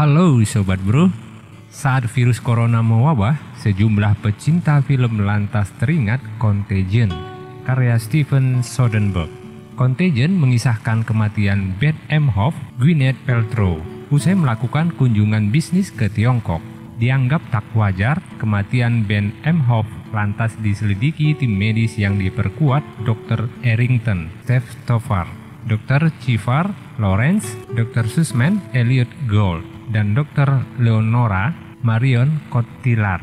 Halo Sobat Bro, saat virus corona mewabah, sejumlah pecinta film lantas teringat Contagion, karya Steven Soderbergh. Contagion mengisahkan kematian Beth Emhoff, Gwyneth Paltrow, usai melakukan kunjungan bisnis ke Tiongkok. Dianggap tak wajar, kematian Ben Emhoff lantas diselidiki tim medis yang diperkuat Dr. Errington, Steve Stoffard, Dr. Chivar Lawrence, Dr. Sussman Elliot Gould, dan Dr. Leonora Marion Cotillard.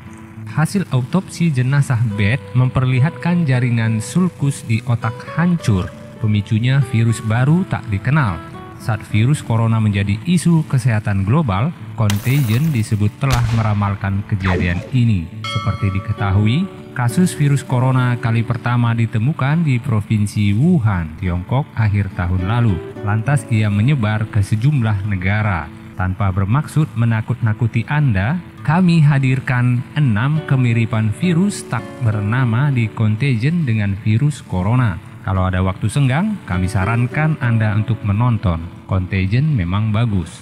Hasil autopsi jenazah Beth memperlihatkan jaringan sulcus di otak hancur. Pemicunya virus baru tak dikenal. Saat virus corona menjadi isu kesehatan global, Contagion disebut telah meramalkan kejadian ini. Seperti diketahui, kasus virus corona kali pertama ditemukan di Provinsi Wuhan, Tiongkok akhir tahun lalu. Lantas ia menyebar ke sejumlah negara. Tanpa bermaksud menakut-nakuti Anda, kami hadirkan 6 kemiripan virus tak bernama di Contagion dengan virus corona. Kalau ada waktu senggang, kami sarankan Anda untuk menonton. Contagion memang bagus.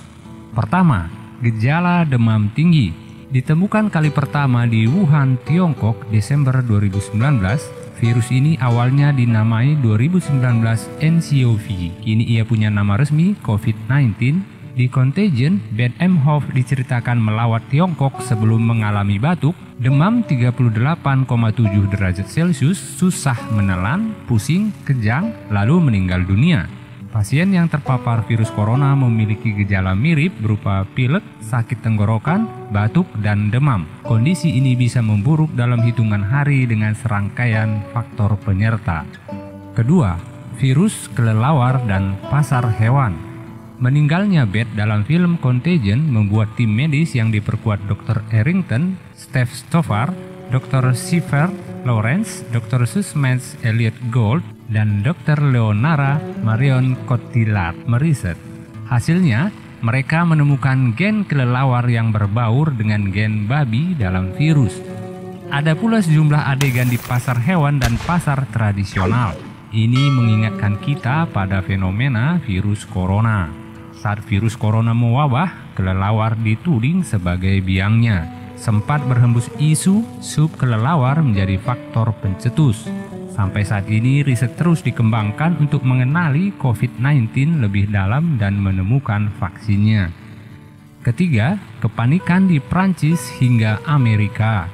Pertama, gejala demam tinggi. Ditemukan kali pertama di Wuhan, Tiongkok, Desember 2019. Virus ini awalnya dinamai 2019 nCoV. Kini ia punya nama resmi COVID-19. Di Contagion, Beth Emhoff diceritakan melawat Tiongkok sebelum mengalami batuk, demam 38,7 derajat Celcius, susah menelan, pusing, kejang, lalu meninggal dunia. Pasien yang terpapar virus corona memiliki gejala mirip berupa pilek, sakit tenggorokan, batuk, dan demam. Kondisi ini bisa memburuk dalam hitungan hari dengan serangkaian faktor penyerta. Kedua, virus kelelawar dan pasar hewan. Meninggalnya Beth dalam film Contagion membuat tim medis yang diperkuat Dr. Errington, Steve Stoffard, Dr. Chivar Lawrence, Dr. Sussman Elliot Gould, dan Dr. Leonora Marion Cotillard meriset. Hasilnya, mereka menemukan gen kelelawar yang berbaur dengan gen babi dalam virus. Ada pula sejumlah adegan di pasar hewan dan pasar tradisional. Ini mengingatkan kita pada fenomena virus corona. Saat virus corona mewabah, kelelawar dituding sebagai biangnya. Sempat berhembus isu sup kelelawar menjadi faktor pencetus. Sampai saat ini riset terus dikembangkan untuk mengenali COVID-19 lebih dalam dan menemukan vaksinnya. Ketiga, kepanikan di Prancis hingga Amerika.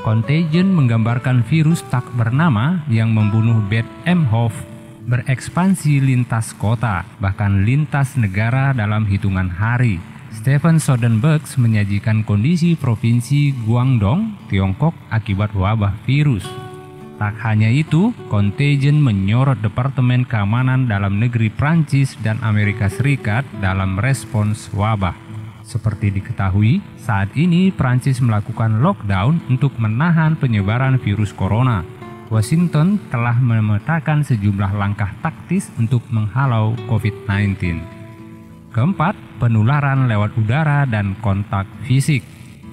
Contagion menggambarkan virus tak bernama yang membunuh Beth Emhoff berekspansi lintas kota, bahkan lintas negara dalam hitungan hari. Steven Soderbergh menyajikan kondisi Provinsi Guangdong, Tiongkok akibat wabah virus. Tak hanya itu, Contagion menyorot Departemen Keamanan Dalam Negeri Prancis dan Amerika Serikat dalam respons wabah. Seperti diketahui, saat ini Prancis melakukan lockdown untuk menahan penyebaran virus corona. Washington telah memetakan sejumlah langkah taktis untuk menghalau COVID-19. Keempat, penularan lewat udara dan kontak fisik.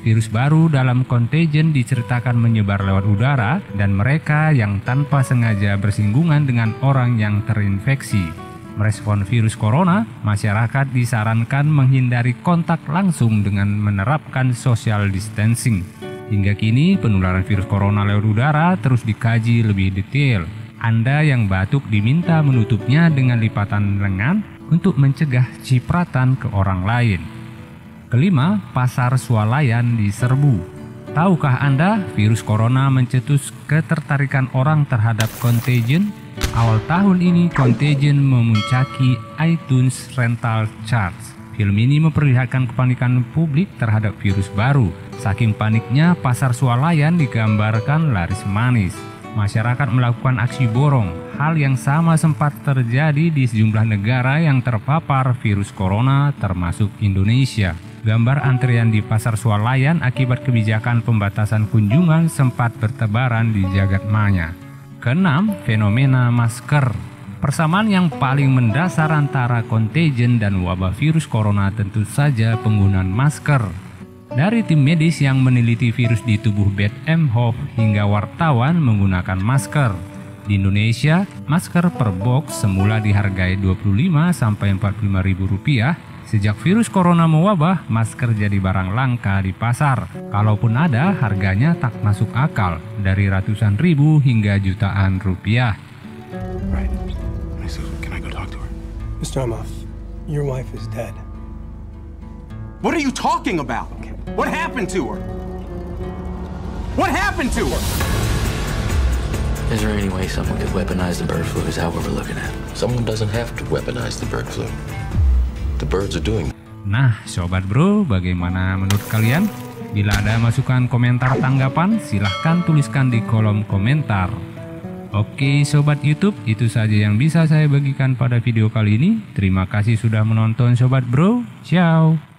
Virus baru dalam Contagion diceritakan menyebar lewat udara dan mereka yang tanpa sengaja bersinggungan dengan orang yang terinfeksi. Merespon virus corona, masyarakat disarankan menghindari kontak langsung dengan menerapkan social distancing. Hingga kini, penularan virus corona lewat udara terus dikaji lebih detail. Anda yang batuk diminta menutupnya dengan lipatan lengan untuk mencegah cipratan ke orang lain. Kelima, pasar swalayan diserbu. Tahukah Anda, virus corona mencetus ketertarikan orang terhadap Contagion? Awal tahun ini, Contagion memuncaki iTunes Rental Charts. Film ini memperlihatkan kepanikan publik terhadap virus baru. Saking paniknya, pasar swalayan digambarkan laris manis. Masyarakat melakukan aksi borong. Hal yang sama sempat terjadi di sejumlah negara yang terpapar virus corona, termasuk Indonesia. Gambar antrian di pasar swalayan akibat kebijakan pembatasan kunjungan sempat bertebaran di jagat maya. Keenam, fenomena masker. Persamaan yang paling mendasar antara Contagion dan wabah virus corona tentu saja penggunaan masker. Dari tim medis yang meneliti virus di tubuh Beth Emhoff hingga wartawan menggunakan masker. Di Indonesia, masker per box semula dihargai Rp25-Rp45.000. Sejak virus corona mewabah, masker jadi barang langka di pasar. Kalaupun ada, harganya tak masuk akal, dari ratusan ribu hingga jutaan rupiah. Right. So can I go talk to her? Mr. Amaf, your wife is dead. What are you talking about? What happened to her? What happened to her? Is there any way someone could weaponize the bird flu? Is that what we're looking at? Someone doesn't have to weaponize the bird flu. The birds are doing. Nah, Sobat Bro, bagaimana menurut kalian? Bila ada masukan, komentar, tanggapan, silahkan tuliskan di kolom komentar. Oke Sobat YouTube, itu saja yang bisa saya bagikan pada video kali ini. Terima kasih sudah menonton Sobat Bro. Ciao.